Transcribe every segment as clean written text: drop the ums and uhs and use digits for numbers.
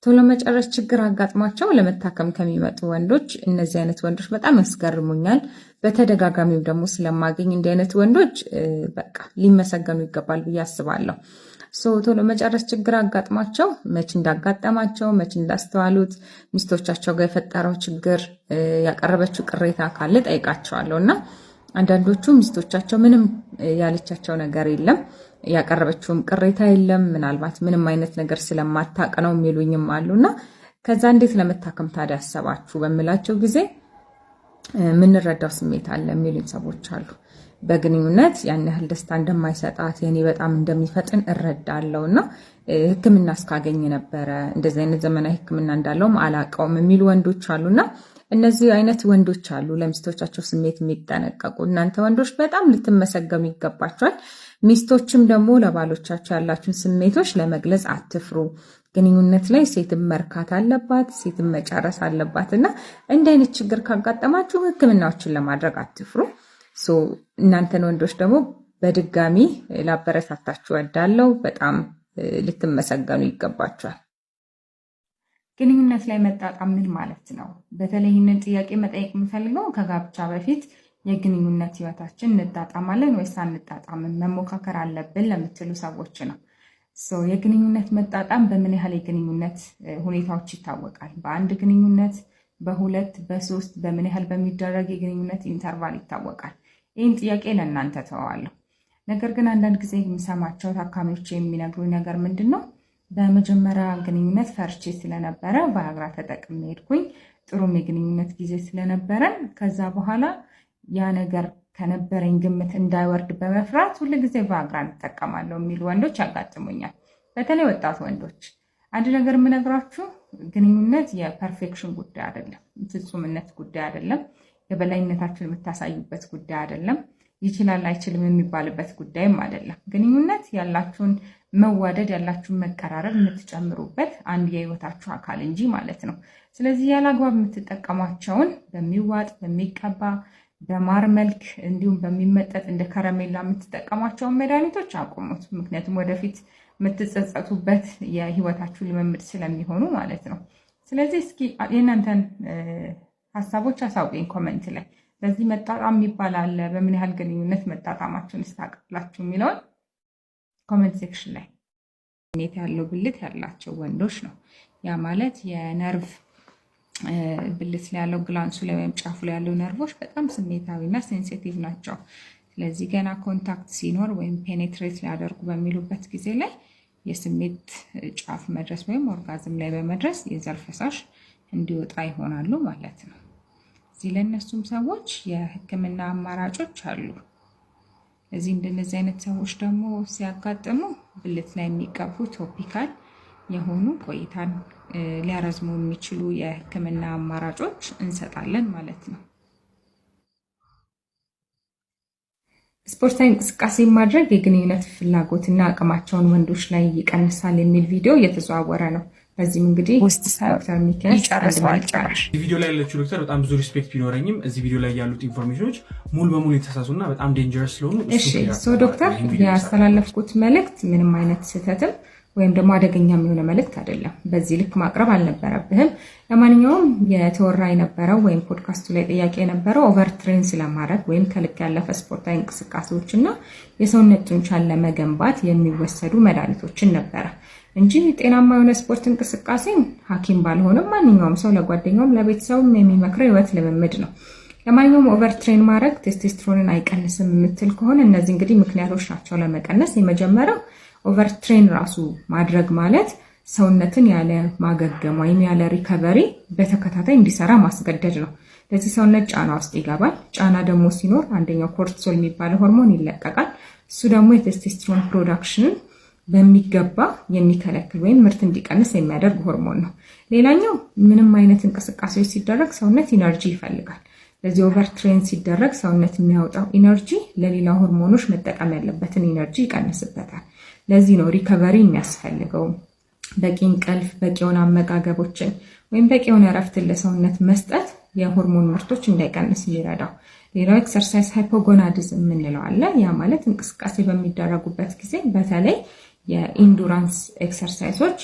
ቶሎ መጨረስ ችግር አጋጥሟቸው ለመታከም ከሚመጡ ወንዶች እነዚህ አይነት ወንዶች በጣም ያስገርሙኛል። በተደጋጋሚው ደግሞ ስለማገኝ እንዲህ አይነት ወንዶች በቃ ሊመሰገኑ ይገባል ብዬ አስባለሁ። ቶሎ መጨረስ ችግር አጋጥሟቸው መች እንዳጋጠማቸው መች እንዳስተዋሉት ሚስቶቻቸው ጋር የፈጠረው ችግር ያቀረበችው ቅሬታ ካለ ጠይቃቸዋለሁ እና አንዳንዶቹ ሚስቶቻቸው ምንም ያለቻቸው ነገር የለም ያቀረበችውም ቅሬታ የለም ምናልባት ምንም አይነት ነገር ስለማታውቅ ነው የሚሉኝም አሉና ከዛ እንዴት ለመታከም ታዲያ አሰባችሁ በምላቸው ጊዜ ምንረዳው ስሜት አለ የሚሉኝ ሰዎች አሉ። በግንኙነት ያን ያህል ደስታ እንደማይሰጣት የኔ በጣም እንደሚፈጥን እረዳለሁና ሕክምና እስካገኝ ነበረ እንደዚህ አይነት ዘመናዊ ሕክምና እንዳለውም አላውቀውም የሚሉ ወንዶች አሉና እነዚህ አይነት ወንዶች አሉ ለሚስቶቻቸው ስሜት የሚጠነቀቁ። እናንተ ወንዶች በጣም ልትመሰገኑ ይገባችኋል። ሚስቶችም ደግሞ ለባሎቻቸው ያላችሁን ስሜቶች ለመግለጽ አትፍሩ። ግንኙነት ላይ ሴትም መርካት አለባት፣ ሴትም መጨረስ አለባትና እንዲህ አይነት ችግር ካጋጠማችሁ ሕክምናዎችን ለማድረግ አትፍሩ። እናንተን ወንዶች ደግሞ በድጋሚ ላበረታታችሁ እወዳለሁ። በጣም ልትመሰገኑ ይገባችኋል። ግንኙነት ላይ መጣጣም ምን ማለት ነው? በተለይ ይህንን ጥያቄ መጠየቅ የምፈልገው ከጋብቻ በፊት የግንኙነት ህይወታችን እንጣጣማለን ወይስ አንጣጣምም መሞካከር አለብን ለምትሉ ሰዎች ነው። የግንኙነት መጣጣም በምን ያህል የግንኙነት ሁኔታዎች ይታወቃል? በአንድ ግንኙነት፣ በሁለት፣ በሶስት በምን ያህል በሚደረግ የግንኙነት ኢንተርቫል ይታወቃል? ይህን ጥያቄ ለእናንተ ተዋለሁ። ነገር ግን አንዳንድ ጊዜ የሚሰማቸው ታካሚዎች የሚነግሩኝ ነገር ምንድን ነው? በመጀመሪያ ግንኙነት ፈርቼ ስለነበረ ቫያግራ ተጠቅሜ ሄድኩኝ። ጥሩም የግንኙነት ጊዜ ስለነበረን ከዛ በኋላ ያ ነገር ከነበረኝ ግምት እንዳይወርድ በመፍራት ሁልጊዜ ቫያግራ እንጠቀማለሁ የሚሉ ወንዶች ያጋጥሙኛል። በተለይ ወጣት ወንዶች። አንድ ነገር የምነግራችሁ ግንኙነት የፐርፌክሽን ጉዳይ አይደለም፣ ፍጹምነት ጉዳይ አይደለም፣ የበላይነታችሁን የምታሳዩበት ጉዳይ አይደለም፣ ይችላል አይችልም የሚባልበት ጉዳይም አይደለም። ግንኙነት ያላችሁን መዋደድ ያላችሁን መቀራረብ የምትጨምሩበት አንድ የህይወታችሁ አካል እንጂ ማለት ነው። ስለዚህ ያላግባብ የምትጠቀሟቸውን በሚዋጥ በሚቀባ በማር መልክ እንዲሁም በሚመጠጥ እንደ ከረሜላ የምትጠቀሟቸውን መድኃኒቶች አቁሙት። ምክንያቱም ወደፊት የምትጸጸቱበት የህይወታችሁ ልምምድ ስለሚሆኑ ማለት ነው። ስለዚህ እስኪ የእናንተን ሀሳቦች አሳውቁኝ ኮመንት ላይ። በዚህ መጣጣም ይባላል በምን ያህል ግንኙነት መጣጣማችሁን ስታውቃላችሁ የሚለውን ኮመንት ሴክሽን ላይ። ስሜት ያለው ብልት ያላቸው ወንዶች ነው። ያ ማለት የነርቭ ብልት ላይ ያለው ግላንሱ ላይ ወይም ጫፉ ላይ ያለው ነርቮች በጣም ስሜታዊና ሴንሲቲቭ ናቸው። ስለዚህ ገና ኮንታክት ሲኖር ወይም ፔኔትሬት ሊያደርጉ በሚሉበት ጊዜ ላይ የስሜት ጫፍ መድረስ ወይም ኦርጋዝም ላይ በመድረስ የዘር ፈሳሽ እንዲወጣ ይሆናሉ ማለት ነው። እዚህ ለእነሱም ሰዎች የህክምና አማራጮች አሉ። እዚህ እንደነዚህ አይነት ሰዎች ደግሞ ሲያጋጥሙ ብልት ላይ የሚቀቡ ቶፒካል የሆኑ ቆይታን ሊያረዝሙ የሚችሉ የህክምና አማራጮች እንሰጣለን ማለት ነው። ስፖርታዊ እንቅስቃሴ ማድረግ የግንኙነት ፍላጎትና አቅማቸውን ወንዶች ላይ ይቀንሳል የሚል ቪዲዮ እየተዘዋወረ ነው። በዚህም እንግዲህ ዶክተር ሚካኤል ይጨርሳል። እዚህ ቪዲዮ ላይ ያለችው ዶክተር በጣም ብዙ ሪስፔክት ቢኖረኝም እዚህ ቪዲዮ ላይ ያሉት ኢንፎርሜሽኖች ሙሉ በሙሉ የተሳሳቱና በጣም ዴንጀረስ ስለሆኑ ዶክተር ያስተላለፍኩት መልእክት ምንም አይነት ስህተትም ወይም ደግሞ አደገኛ የሚሆነ መልእክት አይደለም። በዚህ ልክ ማቅረብ አልነበረብህም። ለማንኛውም የተወራ የነበረው ወይም ፖድካስቱ ላይ ጥያቄ የነበረው ኦቨር ትሬን ስለማድረግ ወይም ከልክ ያለፈ ስፖርታዊ እንቅስቃሴዎችና የሰውነት ጡንቻን ለመገንባት የሚወሰዱ መድኃኒቶችን ነበረ እንጂ ጤናማ የሆነ ስፖርት እንቅስቃሴ ሐኪም ባልሆነም ማንኛውም ሰው ለጓደኛውም ለቤተሰቡም የሚመክረው ህይወት ልምምድ ነው። ለማንኛውም ኦቨር ትሬን ማድረግ ቴስቶስትሮንን አይቀንስም የምትል ከሆነ እነዚህ እንግዲህ ምክንያቶች ናቸው ለመቀነስ። የመጀመሪያው ኦቨር ትሬን ራሱ ማድረግ ማለት ሰውነትን ያለ ማገገም ወይም ያለ ሪከቨሪ በተከታታይ እንዲሰራ ማስገደድ ነው። ለዚህ ሰውነት ጫና ውስጥ ይገባል። ጫና ደግሞ ሲኖር አንደኛው ኮርቲሶል የሚባለው ሆርሞን ይለቀቃል። እሱ ደግሞ የቴስቶስትሮን ፕሮዳክሽንን በሚገባ የሚከለክል ወይም ምርት እንዲቀንስ የሚያደርግ ሆርሞን ነው። ሌላኛው ምንም አይነት እንቅስቃሴዎች ሲደረግ ሰውነት ኢነርጂ ይፈልጋል። ለዚህ ኦቨር ትሬን ሲደረግ ሰውነት የሚያወጣው ኢነርጂ ለሌላ ሆርሞኖች መጠቀም ያለበትን ኢነርጂ ይቀንስበታል። ለዚህ ነው ሪከቨሪ የሚያስፈልገው። በቂ እንቅልፍ፣ በቂ የሆነ አመጋገቦችን ወይም በቂ የሆነ እረፍትን ለሰውነት መስጠት የሆርሞን ምርቶች እንዳይቀንስ ይረዳው። ሌላው ኤክሰርሳይዝ ሃይፖጎናዲዝም የምንለው አለ። ያ ማለት እንቅስቃሴ በሚደረጉበት ጊዜ በተለይ የኢንዱራንስ ኤክሰርሳይሶች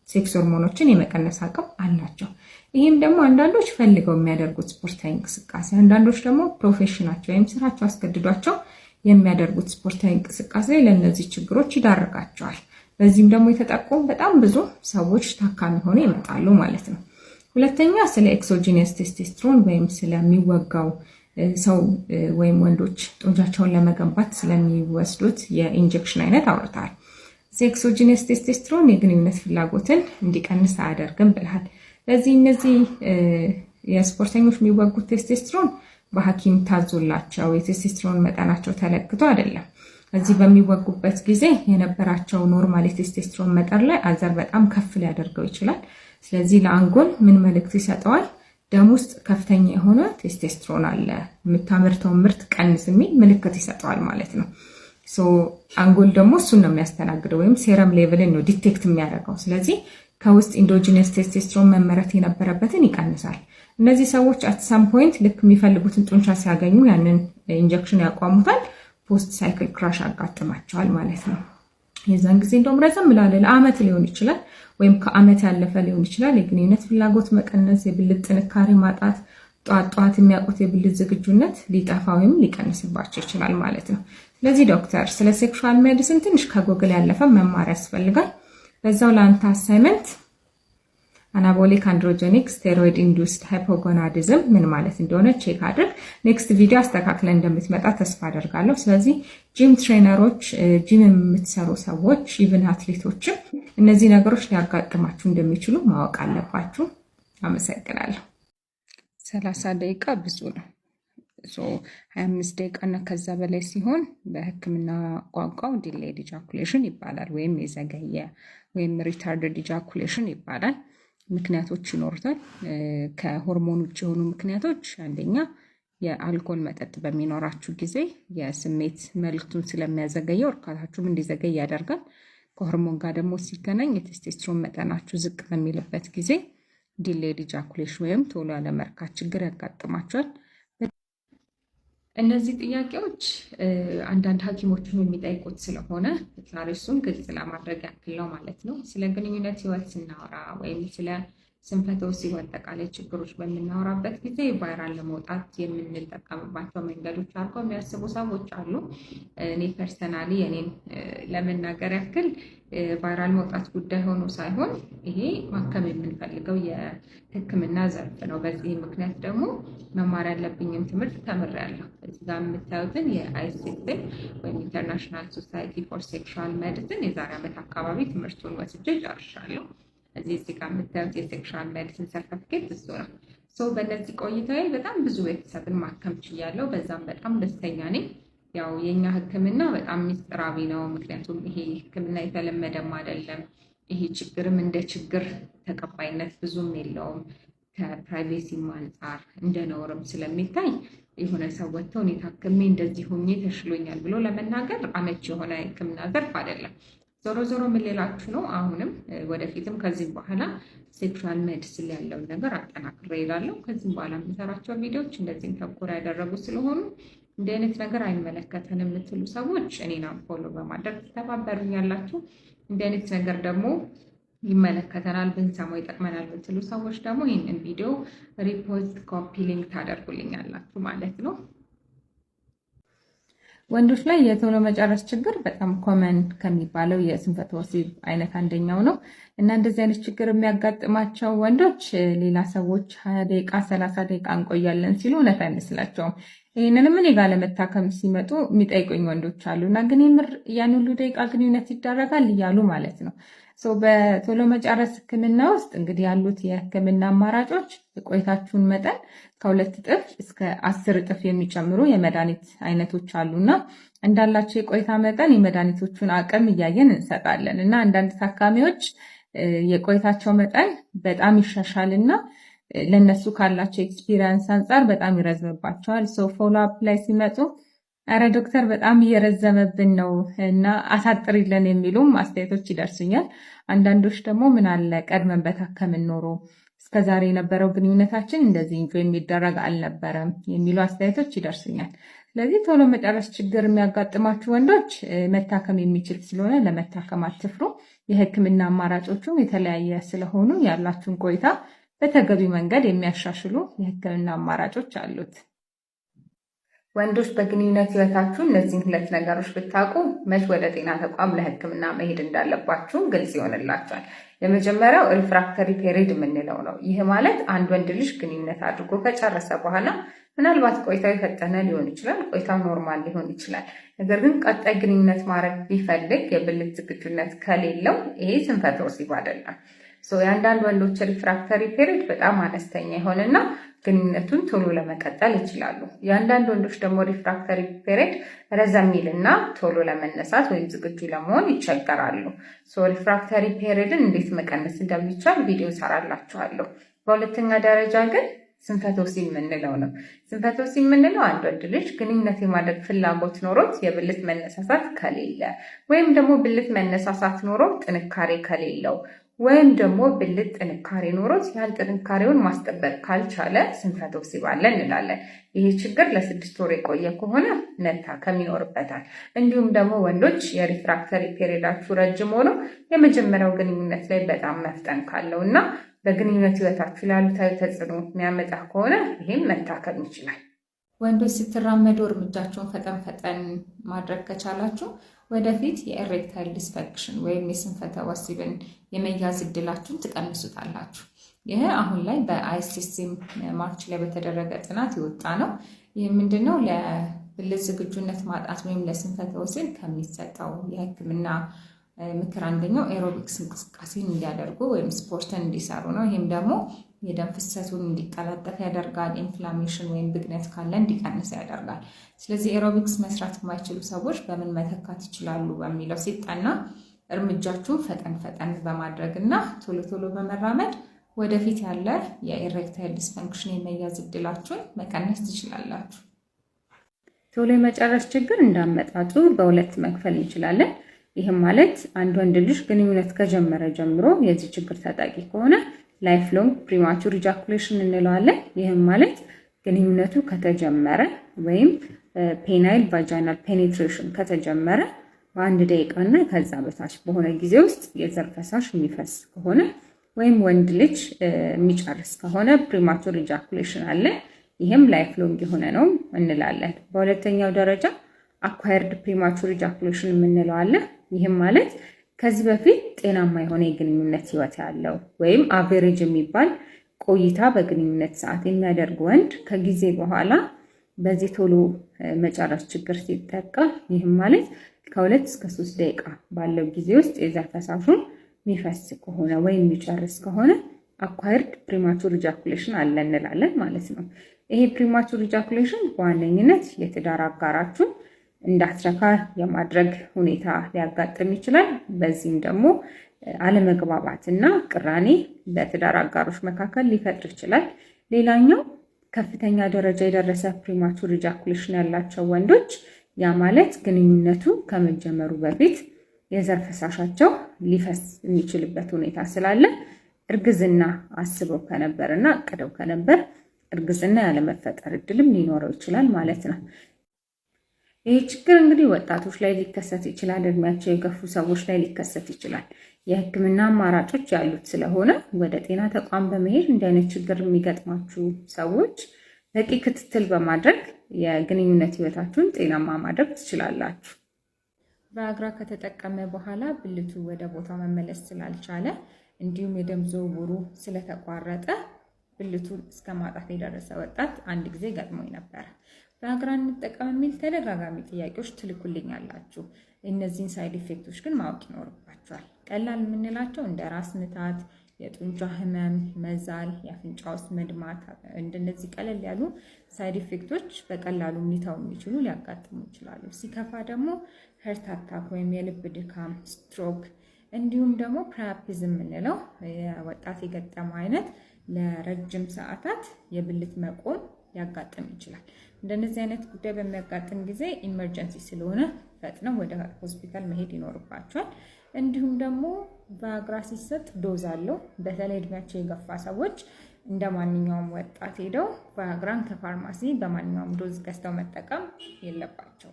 ሴክስ ሆርሞኖችን የመቀነስ አቅም አላቸው። ይህም ደግሞ አንዳንዶች ፈልገው የሚያደርጉት ስፖርታዊ እንቅስቃሴ፣ አንዳንዶች ደግሞ ፕሮፌሽናቸው ወይም ስራቸው አስገድዷቸው የሚያደርጉት ስፖርታዊ እንቅስቃሴ ለእነዚህ ችግሮች ይዳርጋቸዋል። በዚህም ደግሞ የተጠቁ በጣም ብዙ ሰዎች ታካሚ ሆነው ይመጣሉ ማለት ነው። ሁለተኛ ስለ ኤክሶጂነስ ቴስቶስትሮን ወይም ስለሚወጋው ሰው ወይም ወንዶች ጡንቻቸውን ለመገንባት ስለሚወስዱት የኢንጀክሽን አይነት አውርተዋል። ኤክሶጂነስ ቴስቶስትሮን የግንኙነት ፍላጎትን እንዲቀንስ አያደርግም ብለሃል። ለዚህ እነዚህ የስፖርተኞች የሚወጉት ቴስቶስትሮን በሐኪም ታዞላቸው የቴስቶስትሮን መጠናቸው ተለክቶ አይደለም። እዚህ በሚወጉበት ጊዜ የነበራቸው ኖርማል የቴስቶስትሮን መጠን ላይ አዘር በጣም ከፍ ሊያደርገው ይችላል። ስለዚህ ለአንጎል ምን መልእክት ይሰጠዋል? ደም ውስጥ ከፍተኛ የሆነ ቴስቶስትሮን አለ፣ የምታመርተውን ምርት ቀንስ የሚል ምልክት ይሰጠዋል ማለት ነው። አንጎል ደግሞ እሱን ነው የሚያስተናግደው ወይም ሴረም ሌቭልን ነው ዲቴክት የሚያደርገው። ስለዚህ ከውስጥ ኢንዶጂነስ ቴስቶስትሮን መመረት የነበረበትን ይቀንሳል። እነዚህ ሰዎች አት ሳም ፖይንት ልክ የሚፈልጉትን ጡንቻ ሲያገኙ ያንን ኢንጀክሽን ያቋሙታል። ፖስት ሳይክል ክራሽ ያጋጥማቸዋል ማለት ነው። የዛን ጊዜ እንደውም ረዘም ላለ ለአመት ሊሆን ይችላል ወይም ከአመት ያለፈ ሊሆን ይችላል። የግንኙነት ፍላጎት መቀነስ፣ የብልት ጥንካሬ ማጣት፣ ጧት የሚያውቁት የብልት ዝግጁነት ሊጠፋ ወይም ሊቀንስባቸው ይችላል ማለት ነው። ስለዚህ ዶክተር ስለ ሴክሹዋል ሜዲሲን ትንሽ ከጎግል ያለፈ መማር ያስፈልጋል። በዛው ለአንተ አሳይመንት አናቦሊክ አንድሮጀኒክ ስቴሮይድ ኢንዱስድ ሃይፖጎናዲዝም ምን ማለት እንደሆነ ቼክ አድርግ። ኔክስት ቪዲዮ አስተካክለን እንደምትመጣ ተስፋ አደርጋለሁ። ስለዚህ ጂም ትሬነሮች፣ ጂም የምትሰሩ ሰዎች፣ ኢቭን አትሌቶችም እነዚህ ነገሮች ሊያጋጥማችሁ እንደሚችሉ ማወቅ አለባችሁ። አመሰግናለሁ። 30 ደቂቃ ብዙ ነው። 25 ደቂቃ እና ከዛ በላይ ሲሆን በሕክምና ቋንቋው ዲሌይድ ኢጃኩሌሽን ይባላል፣ ወይም የዘገየ ወይም ሪታርድድ ኢጃኩሌሽን ይባላል። ምክንያቶች ይኖሩታል። ከሆርሞን ውጭ የሆኑ ምክንያቶች፣ አንደኛ የአልኮል መጠጥ በሚኖራችሁ ጊዜ የስሜት መልክቱን ስለሚያዘገየው እርካታችሁም እንዲዘገይ ያደርጋል። ከሆርሞን ጋር ደግሞ ሲገናኝ የቴስቶስትሮን መጠናችሁ ዝቅ በሚልበት ጊዜ ዲሌይድ ኢጃኩሌሽን ወይም ቶሎ ያለመርካት ችግር ያጋጥማቸዋል። እነዚህ ጥያቄዎች አንዳንድ ሐኪሞችም የሚጠይቁት ስለሆነ ዛሬ እሱን ግልጽ ለማድረግ ያክል ነው ማለት ነው። ስለ ግንኙነት ህይወት ስናወራ ወይም ስለ ስንፈተ ወሲብ አጠቃላይ ችግሮች በምናወራበት ጊዜ ቫይራል ለመውጣት የምንጠቀምባቸው መንገዶች አድርገው የሚያስቡ ሰዎች አሉ። እኔ ፐርሰናሊ እኔን ለመናገር ያክል ቫይራል መውጣት ጉዳይ ሆኖ ሳይሆን ይሄ ማከም የምንፈልገው የሕክምና ዘርፍ ነው። በዚህ ምክንያት ደግሞ መማር ያለብኝን ትምህርት ተምሬያለሁ። እዚህ ጋር የምታዩትን የአይሲኤስኤ ወይም ኢንተርናሽናል ሶሳይቲ ፎር ሴክሹዋል ሜዲሲን የዛሬ ዓመት አካባቢ ትምህርቱን ወስጄ ጨርሻለሁ። እዚህ ጋር የምታዩት የሴክሹዋል ሜዲሲን ሰርተፊኬት እሱ ነው። በእነዚህ ቆይታዬ በጣም ብዙ ቤተሰብን ማከም ችያለሁ። በዛም በጣም ደስተኛ ነኝ። ያው የኛ ህክምና በጣም ሚስጥራዊ ነው። ምክንያቱም ይሄ ህክምና የተለመደም አይደለም። ይሄ ችግርም እንደ ችግር ተቀባይነት ብዙም የለውም። ከፕራይቬሲም አንጻር እንደ ነውርም ስለሚታይ የሆነ ሰው ወጥተው እኔ ታክሜ እንደዚህ ሆኜ ተሽሎኛል ብሎ ለመናገር አመቺ የሆነ ህክምና ዘርፍ አይደለም። ዞሮ ዞሮ ምን ልላችሁ ነው፣ አሁንም ወደፊትም ከዚህም በኋላ ሴክሹዋል ሜዲሲን ያለውን ነገር አጠናክሬ እሄዳለሁ። ከዚህም በኋላ የምሰራቸው ቪዲዮዎች እንደዚህም ተኮር ያደረጉ ስለሆኑ እንዲህ አይነት ነገር አይመለከተንም የምትሉ ሰዎች እኔን ፎሎ በማድረግ ትተባበሩኛላችሁ። እንዲህ አይነት ነገር ደግሞ ይመለከተናል፣ ብንሰማው ይጠቅመናል የምትሉ ሰዎች ደግሞ ይህንን ቪዲዮ ሪፖስት፣ ኮፒ ሊንክ ታደርጉልኛላችሁ ማለት ነው። ወንዶች ላይ የቶሎ መጨረስ ችግር በጣም ኮመን ከሚባለው የስንፈተ ወሲብ አይነት አንደኛው ነው እና እንደዚህ አይነት ችግር የሚያጋጥማቸው ወንዶች ሌላ ሰዎች 20 ደቂቃ 30 ደቂቃ እንቆያለን ሲሉ እውነት አይመስላቸውም። ይህንንም እኔ ጋር ለመታከም ሲመጡ የሚጠይቁኝ ወንዶች አሉ እና ግን የምር ያን ሁሉ ደቂቃ ግንኙነት ይደረጋል እያሉ ማለት ነው። በቶሎ መጨረስ ህክምና ውስጥ እንግዲህ ያሉት የህክምና አማራጮች የቆይታችሁን መጠን ከ2 እጥፍ እስከ 10 እጥፍ የሚጨምሩ የመድኃኒት አይነቶች አሉና እንዳላቸው የቆይታ መጠን የመድኃኒቶቹን አቅም እያየን እንሰጣለን እና አንዳንድ ታካሚዎች የቆይታቸው መጠን በጣም ይሻሻልና ለነሱ ካላቸው ኤክስፒሪየንስ አንጻር በጣም ይረዝምባቸዋል። ፎሎ አፕ ላይ ሲመጡ አረ ዶክተር በጣም እየረዘመብን ነው እና አሳጥሪልን የሚሉም አስተያየቶች ይደርሱኛል። አንዳንዶች ደግሞ ምን አለ ቀድመን በታከምን ኖሮ እስከዛሬ የነበረው ግንኙነታችን እንደዚህ እንጆ የሚደረግ አልነበረም የሚሉ አስተያየቶች ይደርሱኛል። ስለዚህ ቶሎ መጨረስ ችግር የሚያጋጥማችሁ ወንዶች መታከም የሚችል ስለሆነ ለመታከም አትፍሩ። የህክምና አማራጮቹም የተለያየ ስለሆኑ ያላችሁን ቆይታ በተገቢ መንገድ የሚያሻሽሉ የህክምና አማራጮች አሉት። ወንዶች በግንኙነት ህይወታችሁ እነዚህን ሁለት ነገሮች ብታውቁ መች ወደ ጤና ተቋም ለህክምና መሄድ እንዳለባችሁ ግልጽ ይሆንላችኋል። የመጀመሪያው ሪፍራክተሪ ፔሪድ የምንለው ነው። ይህ ማለት አንድ ወንድ ልጅ ግንኙነት አድርጎ ከጨረሰ በኋላ ምናልባት ቆይታው የፈጠነ ሊሆን ይችላል፣ ቆይታው ኖርማል ሊሆን ይችላል። ነገር ግን ቀጣይ ግንኙነት ማድረግ ቢፈልግ የብልት ዝግጁነት ከሌለው ይሄ ስንፈተ ወሲብ አይደለም። የአንዳንድ ወንዶች ሪፍራክተሪ ፔሪድ በጣም አነስተኛ የሆነና ግንኙነቱን ቶሎ ለመቀጠል ይችላሉ። የአንዳንድ ወንዶች ደግሞ ሪፍራክተሪ ፔሪድ ረዘም ይልና ቶሎ ለመነሳት ወይም ዝግጁ ለመሆን ይቸገራሉ። ሪፍራክተሪ ፔሪድን እንዴት መቀነስ እንደሚቻል ቪዲዮ ሰራላችኋለሁ። በሁለተኛ ደረጃ ግን ስንፈተ ወሲብ የምንለው ነው። ስንፈተ ወሲብ የምንለው አንድ ወንድ ልጅ ግንኙነት የማድረግ ፍላጎት ኖሮት የብልት መነሳሳት ከሌለ ወይም ደግሞ ብልት መነሳሳት ኖሮ ጥንካሬ ከሌለው ወይም ደግሞ ብልት ጥንካሬ ኖሮት ያን ጥንካሬውን ማስጠበቅ ካልቻለ ስንፈተ ወሲብ አለ እንላለን። ይህ ችግር ለ6 ወር የቆየ ከሆነ መታከም ይኖርበታል። እንዲሁም ደግሞ ወንዶች የሪፍራክተሪ ፔሪዳችሁ ረጅም ሆኖ የመጀመሪያው ግንኙነት ላይ በጣም መፍጠን ካለው እና በግንኙነት ህይወታችሁ ላይ አሉታዊ ተጽዕኖ የሚያመጣ ከሆነ ይህም መታከም ይችላል። ወንዶች ስትራመዱ እርምጃቸውን ፈጠን ፈጠን ማድረግ ከቻላችሁ ወደፊት የኤሬክታይል ዲስፈንክሽን ወይም የስንፈተ ወሲብን የመያዝ እድላችሁን ትቀንሱታላችሁ። ይህ አሁን ላይ በአይሲኤምአር ማርች ላይ በተደረገ ጥናት የወጣ ነው። ይህ ምንድነው? ለብልት ዝግጁነት ማጣት ወይም ለስንፈተ ወሲብ ከሚሰጠው የህክምና ምክር አንደኛው ኤሮቢክስ እንቅስቃሴን እንዲያደርጉ ወይም ስፖርትን እንዲሰሩ ነው። ይህም ደግሞ የደም ፍሰቱን እንዲቀላጠፍ ያደርጋል። ኢንፍላሜሽን ወይም ብግነት ካለ እንዲቀንስ ያደርጋል። ስለዚህ ኤሮቢክስ መስራት የማይችሉ ሰዎች በምን መተካት ይችላሉ በሚለው ሲጠና እርምጃችሁን ፈጠን ፈጠን በማድረግ እና ቶሎ ቶሎ በመራመድ ወደፊት ያለ የኤሬክታይል ዲስፈንክሽን የመያዝ እድላችሁን መቀነስ ትችላላችሁ። ቶሎ የመጨረስ ችግር እንዳመጣጡ በሁለት መክፈል እንችላለን። ይህም ማለት አንድ ወንድ ልጅ ግንኙነት ከጀመረ ጀምሮ የዚህ ችግር ተጠቂ ከሆነ ላይፍ ሎንግ ፕሪማቹር ኢጃኩሌሽን እንለዋለን። ይህም ማለት ግንኙነቱ ከተጀመረ ወይም ፔናይል ቫጃይናል ፔኔትሬሽን ከተጀመረ በአንድ ደቂቃና ከዛ በታች በሆነ ጊዜ ውስጥ የዘር ፈሳሽ የሚፈስ ከሆነ ወይም ወንድ ልጅ የሚጨርስ ከሆነ ፕሪማቹር ኢጃኩሌሽን አለ። ይህም ላይፍ ሎንግ የሆነ ነው እንላለን። በሁለተኛው ደረጃ አኳየርድ ፕሪማቹር ኢጃኩሌሽን የምንለው አለ። ይህም ማለት ከዚህ በፊት ጤናማ የሆነ የግንኙነት ህይወት ያለው ወይም አቬሬጅ የሚባል ቆይታ በግንኙነት ሰዓት የሚያደርግ ወንድ ከጊዜ በኋላ በዚህ ቶሎ መጨረስ ችግር ሲጠቃ፣ ይህም ማለት ከ2 እስከ 3 ደቂቃ ባለው ጊዜ ውስጥ የዘር ፈሳሹን የሚፈስ ከሆነ ወይም የሚጨርስ ከሆነ አኳየርድ ፕሪማቹር ኢጃኩሌሽን አለ እንላለን ማለት ነው። ይሄ ፕሪማቹር ኢጃኩሌሽን በዋነኝነት የትዳር አጋራችሁን እንዳትረካ የማድረግ ሁኔታ ሊያጋጥም ይችላል። በዚህም ደግሞ አለመግባባትና ቅራኔ በትዳር አጋሮች መካከል ሊፈጥር ይችላል። ሌላኛው ከፍተኛ ደረጃ የደረሰ ፕሪማቹር ኢጃኩሌሽን ያላቸው ወንዶች ያ ማለት ግንኙነቱ ከመጀመሩ በፊት የዘር ፈሳሻቸው ሊፈስ የሚችልበት ሁኔታ ስላለ እርግዝና አስበው ከነበርና አቅደው ከነበር እርግዝና ያለመፈጠር እድልም ሊኖረው ይችላል ማለት ነው። ይህ ችግር እንግዲህ ወጣቶች ላይ ሊከሰት ይችላል፣ እድሜያቸው የገፉ ሰዎች ላይ ሊከሰት ይችላል። የህክምና አማራጮች ያሉት ስለሆነ ወደ ጤና ተቋም በመሄድ እንዲህ አይነት ችግር የሚገጥማችሁ ሰዎች በቂ ክትትል በማድረግ የግንኙነት ህይወታችሁን ጤናማ ማድረግ ትችላላችሁ። ቫያግራ ከተጠቀመ በኋላ ብልቱ ወደ ቦታው መመለስ ስላልቻለ እንዲሁም የደም ዝውውሩ ስለተቋረጠ ብልቱን እስከ ማጣት የደረሰ ወጣት አንድ ጊዜ ገጥሞኝ ነበር። ቫያግራ እንጠቀም የሚል ተደጋጋሚ ጥያቄዎች ትልኩልኛላችሁ። እነዚህን ሳይድ ኢፌክቶች ግን ማወቅ ይኖርባቸዋል። ቀላል የምንላቸው እንደ ራስ ምታት፣ የጡንቻ ህመም፣ መዛል፣ የአፍንጫ ውስጥ መድማት፣ እንደነዚህ ቀለል ያሉ ሳይድ ኢፌክቶች በቀላሉ ሊተው የሚችሉ ሊያጋጥሙ ይችላሉ። ሲከፋ ደግሞ ሄርት አታክ ወይም የልብ ድካም፣ ስትሮክ እንዲሁም ደግሞ ፕራያፒዝም የምንለው ወጣት የገጠመው አይነት ለረጅም ሰዓታት የብልት መቆም ሊያጋጥም ይችላል። እንደነዚህ አይነት ጉዳይ በሚያጋጥም ጊዜ ኢመርጀንሲ ስለሆነ ፈጥነው ወደ ሆስፒታል መሄድ ይኖርባቸዋል። እንዲሁም ደግሞ ቫያግራ ሲሰጥ ዶዝ አለው። በተለይ እድሜያቸው የገፋ ሰዎች እንደ ማንኛውም ወጣት ሄደው ቫያግራን ከፋርማሲ በማንኛውም ዶዝ ገዝተው መጠቀም የለባቸው።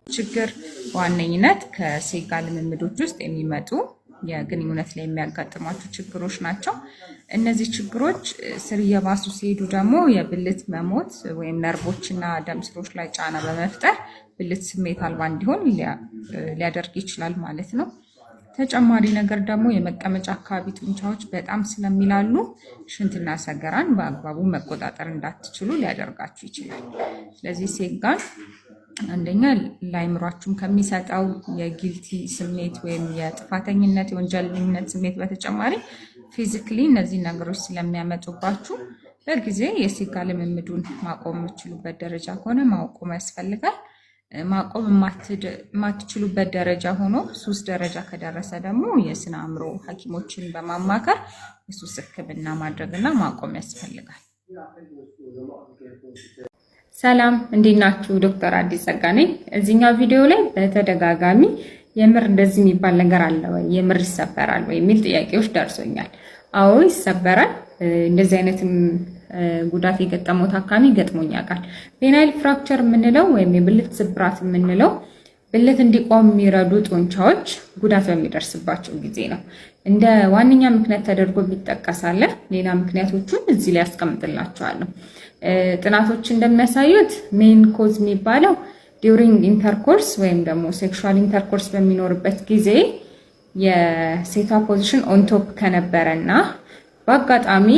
ችግር በዋነኝነት ከሴጋ ልምምዶች ውስጥ የሚመጡ የግንኙነት ላይ የሚያጋጥሟችሁ ችግሮች ናቸው። እነዚህ ችግሮች ስር እየባሱ ሲሄዱ ደግሞ የብልት መሞት ወይም ነርቮችና ደም ስሮች ላይ ጫና በመፍጠር ብልት ስሜት አልባ እንዲሆን ሊያደርግ ይችላል ማለት ነው። ተጨማሪ ነገር ደግሞ የመቀመጫ አካባቢ ጡንቻዎች በጣም ስለሚላሉ ሽንትና ሰገራን በአግባቡ መቆጣጠር እንዳትችሉ ሊያደርጋችሁ ይችላል። ስለዚህ ሴጋን አንደኛ ለአይምሯችሁም ከሚሰጠው የጊልቲ ስሜት ወይም የጥፋተኝነት የወንጀለኝነት ስሜት በተጨማሪ ፊዚክሊ እነዚህ ነገሮች ስለሚያመጡባችሁ በጊዜ የሴጋ ልምምዱን ማቆም የምትችሉበት ደረጃ ከሆነ ማቆም ያስፈልጋል። ማቆም የማትችሉበት ደረጃ ሆኖ ሱስ ደረጃ ከደረሰ ደግሞ የስነ አእምሮ ሐኪሞችን በማማከር የሱስ ሕክምና ማድረግና ማቆም ያስፈልጋል። ሰላም፣ እንዴት ናችሁ? ዶክተር አዲስ ጸጋ ነኝ። እዚህኛው ቪዲዮ ላይ በተደጋጋሚ የምር እንደዚህ የሚባል ነገር አለ ወይ፣ የምር ይሰበራል ወይ የሚል ጥያቄዎች ደርሶኛል። አዎ ይሰበራል። እንደዚህ አይነትም ጉዳት የገጠመው ታካሚ ገጥሞኝ ያውቃል። ፔናይል ፍራክቸር የምንለው ወይም የብልት ስብራት የምንለው ብልት እንዲቆም የሚረዱ ጡንቻዎች ጉዳት በሚደርስባቸው ጊዜ ነው። እንደ ዋነኛ ምክንያት ተደርጎ ይጠቀሳል። ሌላ ምክንያቶቹን እዚህ ላይ ያስቀምጥላቸዋለሁ። ጥናቶች እንደሚያሳዩት ሜን ኮዝ የሚባለው ዲዩሪንግ ኢንተርኮርስ ወይም ደግሞ ሴክሹዋል ኢንተርኮርስ በሚኖርበት ጊዜ የሴቷ ፖዚሽን ኦንቶፕ ከነበረና በአጋጣሚ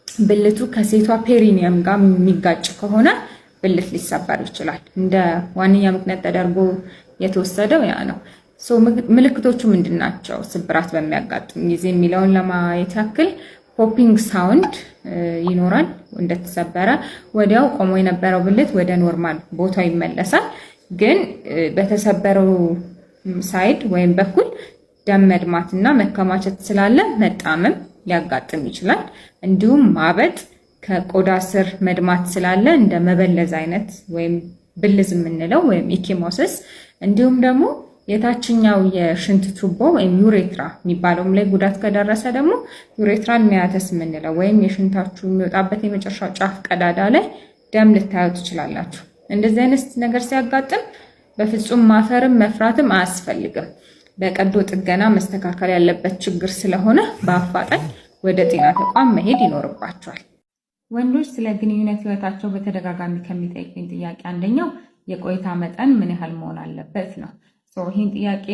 ብልቱ ከሴቷ ፔሪኒየም ጋር የሚጋጭ ከሆነ ብልት ሊሰበር ይችላል። እንደ ዋነኛ ምክንያት ተደርጎ የተወሰደው ያ ነው። ምልክቶቹ ምንድን ናቸው ስብራት በሚያጋጥም ጊዜ የሚለውን ለማየት ያክል ፖፒንግ ሳውንድ ይኖራል። እንደተሰበረ ወዲያው ቆሞ የነበረው ብልት ወደ ኖርማል ቦታው ይመለሳል። ግን በተሰበረው ሳይድ ወይም በኩል ደም መድማትና መከማቸት ስላለ መጣመም ሊያጋጥም ይችላል። እንዲሁም ማበጥ፣ ከቆዳ ስር መድማት ስላለ እንደ መበለዝ አይነት ወይም ብልዝ የምንለው ወይም ኢኪሞሲስ፣ እንዲሁም ደግሞ የታችኛው የሽንት ቱቦ ወይም ዩሬትራ የሚባለውም ላይ ጉዳት ከደረሰ ደግሞ ዩሬትራል ሚያተስ የምንለው ወይም የሽንታችሁ የሚወጣበት የመጨረሻው ጫፍ ቀዳዳ ላይ ደም ልታዩ ትችላላችሁ። እንደዚህ አይነት ነገር ሲያጋጥም በፍጹም ማፈርም መፍራትም አያስፈልግም። በቀዶ ጥገና መስተካከል ያለበት ችግር ስለሆነ በአፋጣኝ ወደ ጤና ተቋም መሄድ ይኖርባቸዋል። ወንዶች ስለ ግንኙነት ህይወታቸው በተደጋጋሚ ከሚጠይቁኝ ጥያቄ አንደኛው የቆይታ መጠን ምን ያህል መሆን አለበት ነው። ይህን ጥያቄ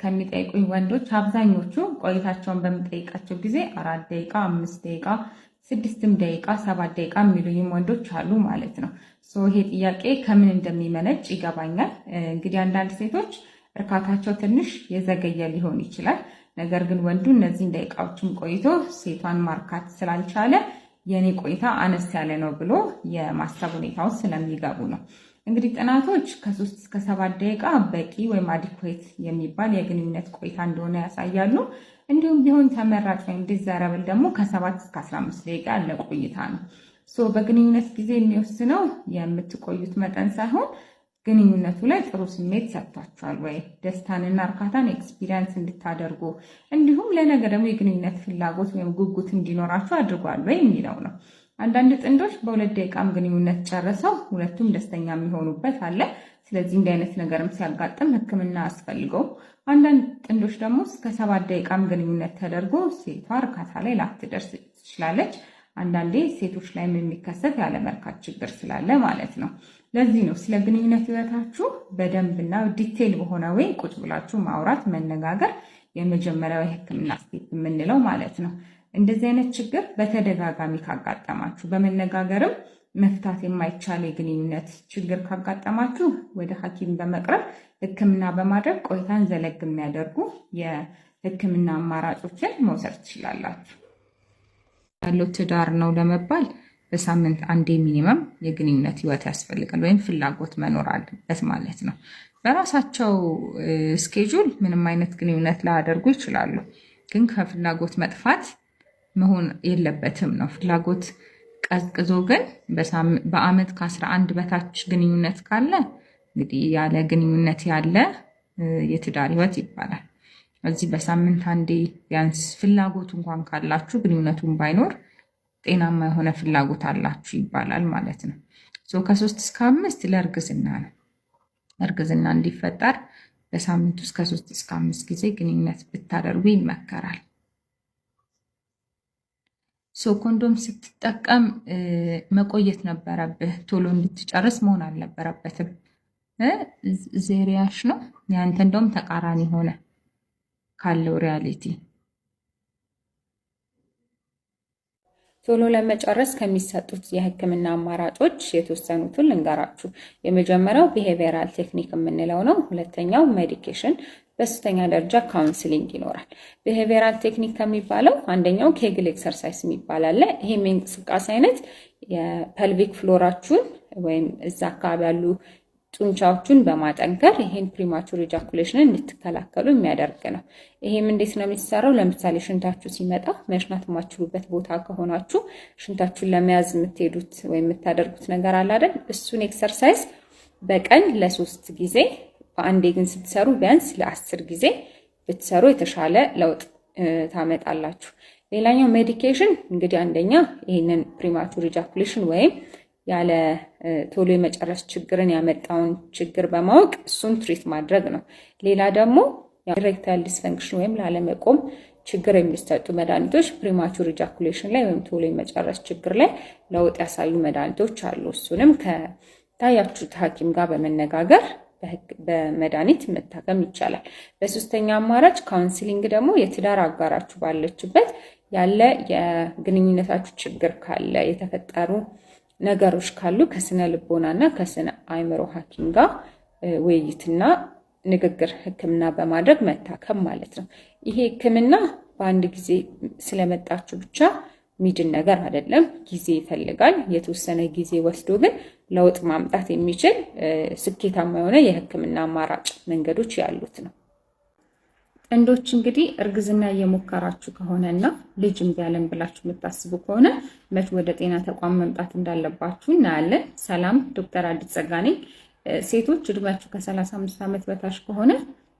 ከሚጠይቁኝ ወንዶች አብዛኞቹ ቆይታቸውን በምጠይቃቸው ጊዜ 4 ደቂቃ፣ 5 ደቂቃ፣ 6 ደቂቃ፣ 7 ደቂቃ የሚሉኝም ወንዶች አሉ ማለት ነው። ይሄ ጥያቄ ከምን እንደሚመነጭ ይገባኛል። እንግዲህ አንዳንድ ሴቶች እርካታቸው ትንሽ የዘገየ ሊሆን ይችላል። ነገር ግን ወንዱ እነዚህን ደቂቃዎችን ቆይቶ ሴቷን ማርካት ስላልቻለ የኔ ቆይታ አነስ ያለ ነው ብሎ የማሰብ ሁኔታ ውስጥ ስለሚገቡ ነው። እንግዲህ ጥናቶች ከ3 እስከ 7 ደቂቃ በቂ ወይም አዲኩዌት የሚባል የግንኙነት ቆይታ እንደሆነ ያሳያሉ። እንዲሁም ቢሆን ተመራጭ ወይም ዲዛይረብል ደግሞ ከ7 እስከ 15 ደቂቃ ያለ ቆይታ ነው። በግንኙነት ጊዜ የሚወስነው የምትቆዩት መጠን ሳይሆን ግንኙነቱ ላይ ጥሩ ስሜት ሰጥቷቸዋል ወይ፣ ደስታንና እርካታን ኤክስፒሪየንስ እንድታደርጉ እንዲሁም ለነገ ደግሞ የግንኙነት ፍላጎት ወይም ጉጉት እንዲኖራቸው አድርጓል ወይ የሚለው ነው። አንዳንድ ጥንዶች በ2 ደቂቃም ግንኙነት ጨርሰው ሁለቱም ደስተኛ የሚሆኑበት አለ። ስለዚህ እንዲህ አይነት ነገርም ሲያጋጥም ሕክምና አስፈልገው። አንዳንድ ጥንዶች ደግሞ እስከ 7 ደቂቃም ግንኙነት ተደርጎ ሴቷ እርካታ ላይ ላትደርስ ትችላለች። አንዳንዴ ሴቶች ላይ የሚከሰት ያለመርካት ችግር ስላለ ማለት ነው። ለዚህ ነው ስለ ግንኙነት ህይወታችሁ በደንብና ዲቴይል በሆነ ወይ ቁጭ ብላችሁ ማውራት፣ መነጋገር የመጀመሪያው የህክምና ስቴፕ የምንለው ማለት ነው። እንደዚህ አይነት ችግር በተደጋጋሚ ካጋጠማችሁ በመነጋገርም መፍታት የማይቻል የግንኙነት ችግር ካጋጠማችሁ ወደ ሐኪም በመቅረብ ህክምና በማድረግ ቆይታን ዘለግ የሚያደርጉ የህክምና አማራጮችን መውሰድ ትችላላችሁ። ያለው ትዳር ነው ለመባል በሳምንት አንዴ ሚኒመም የግንኙነት ህይወት ያስፈልጋል ወይም ፍላጎት መኖር አለበት ማለት ነው። በራሳቸው ስኬጁል ምንም አይነት ግንኙነት ላያደርጉ ይችላሉ፣ ግን ከፍላጎት መጥፋት መሆን የለበትም ነው። ፍላጎት ቀዝቅዞ ግን በአመት ከ11 በታች ግንኙነት ካለ እንግዲህ ያለ ግንኙነት ያለ የትዳር ህይወት ይባላል። እዚህ በሳምንት አንዴ ቢያንስ ፍላጎቱ እንኳን ካላችሁ ግንኙነቱን ባይኖር ጤናማ የሆነ ፍላጎት አላችሁ ይባላል ማለት ነው። ከ3 እስከ 5 ለእርግዝና ነው። እርግዝና እንዲፈጠር በሳምንት ውስጥ ከ3 እስከ 5 ጊዜ ግንኙነት ብታደርጉ ይመከራል። ኮንዶም ስትጠቀም መቆየት ነበረብህ። ቶሎ እንድትጨርስ መሆን አልነበረበትም። ዜሪያሽ ነው ያንተ እንደውም ተቃራኒ ሆነ ካለው ሪያሊቲ። ቶሎ ለመጨረስ ከሚሰጡት የህክምና አማራጮች የተወሰኑትን ልንገራችሁ። የመጀመሪያው ቢሄቪየራል ቴክኒክ የምንለው ነው። ሁለተኛው ሜዲኬሽን፣ በሶስተኛ ደረጃ ካውንስሊንግ ይኖራል። ቢሄቪየራል ቴክኒክ ከሚባለው አንደኛው ኬግል ኤክሰርሳይዝ የሚባል አለ። ይሄም የእንቅስቃሴ አይነት የፐልቪክ ፍሎራችሁን ወይም እዛ አካባቢ ያሉ ጡንቻዎቹን በማጠንከር ይሄን ፕሪማቹር ኢጃኩሌሽንን እንድትከላከሉ የሚያደርግ ነው። ይሄም እንዴት ነው የሚሰራው? ለምሳሌ ሽንታችሁ ሲመጣ መሽናት የማትችሉበት ቦታ ከሆናችሁ ሽንታችሁን ለመያዝ የምትሄዱት ወይም የምታደርጉት ነገር አለ አይደል? እሱን ኤክሰርሳይዝ በቀን ለ3 ጊዜ፣ በአንዴ ግን ስትሰሩ ቢያንስ ለ10 ጊዜ ብትሰሩ የተሻለ ለውጥ ታመጣላችሁ። ሌላኛው ሜዲኬሽን እንግዲህ አንደኛ ይሄንን ፕሪማቹር ኢጃኩሌሽን ወይም ያለ ቶሎ የመጨረስ ችግርን ያመጣውን ችግር በማወቅ እሱን ትሪት ማድረግ ነው። ሌላ ደግሞ ኢሬክታይል ዲስፈንክሽን ወይም ላለመቆም ችግር የሚሰጡ መድኃኒቶች ፕሪማቹር ኢጃኩሌሽን ላይ ወይም ቶሎ የመጨረስ ችግር ላይ ለውጥ ያሳዩ መድኃኒቶች አሉ። እሱንም ከታያችሁት ሐኪም ጋር በመነጋገር በመድኃኒት መታከም ይቻላል። በሶስተኛ አማራጭ ካውንስሊንግ ደግሞ የትዳር አጋራችሁ ባለችበት ያለ የግንኙነታችሁ ችግር ካለ የተፈጠሩ ነገሮች ካሉ ከስነ ልቦናና ከስነ አእምሮ ሐኪም ጋር ውይይትና ንግግር ህክምና በማድረግ መታከም ማለት ነው። ይሄ ህክምና በአንድ ጊዜ ስለመጣችሁ ብቻ ሚድን ነገር አይደለም፣ ጊዜ ይፈልጋል። የተወሰነ ጊዜ ወስዶ ግን ለውጥ ማምጣት የሚችል ስኬታማ የሆነ የህክምና አማራጭ መንገዶች ያሉት ነው። ጥንዶች እንግዲህ እርግዝና እየሞከራችሁ ከሆነና ልጅ እምቢ አለን ብላችሁ የምታስቡ ከሆነ መች ወደ ጤና ተቋም መምጣት እንዳለባችሁ እናያለን። ሰላም፣ ዶክተር አዲስ ጸጋ ነኝ። ሴቶች እድሜያችሁ ከ35 ዓመት በታች ከሆነ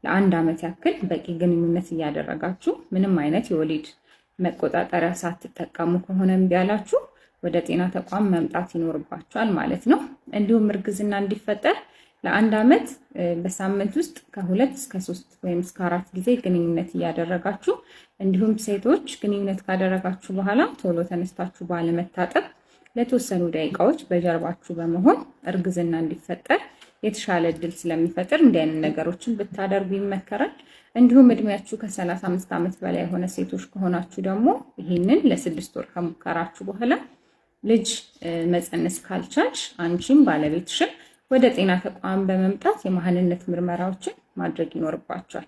ለ1 ዓመት ያክል በቂ ግንኙነት እያደረጋችሁ ምንም አይነት የወሊድ መቆጣጠሪያ ሳትጠቀሙ ከሆነ እምቢ አላችሁ ወደ ጤና ተቋም መምጣት ይኖርባችኋል ማለት ነው። እንዲሁም እርግዝና እንዲፈጠር ለ1 ዓመት በሳምንት ውስጥ ከ2 እስከ 3 ወይም እስከ 4 ጊዜ ግንኙነት እያደረጋችሁ እንዲሁም ሴቶች ግንኙነት ካደረጋችሁ በኋላ ቶሎ ተነስታችሁ ባለመታጠብ ለተወሰኑ ደቂቃዎች በጀርባችሁ በመሆን እርግዝና እንዲፈጠር የተሻለ እድል ስለሚፈጥር እንዲህ አይነት ነገሮችን ብታደርጉ ይመከራል። እንዲሁም እድሜያችሁ ከ35 ዓመት በላይ የሆነ ሴቶች ከሆናችሁ ደግሞ ይህንን ለ6 ወር ከሞከራችሁ በኋላ ልጅ መፀነስ ካልቻልሽ አንቺም ባለቤትሽም ወደ ጤና ተቋም በመምጣት የመሃንነት ምርመራዎችን ማድረግ ይኖርባቸዋል።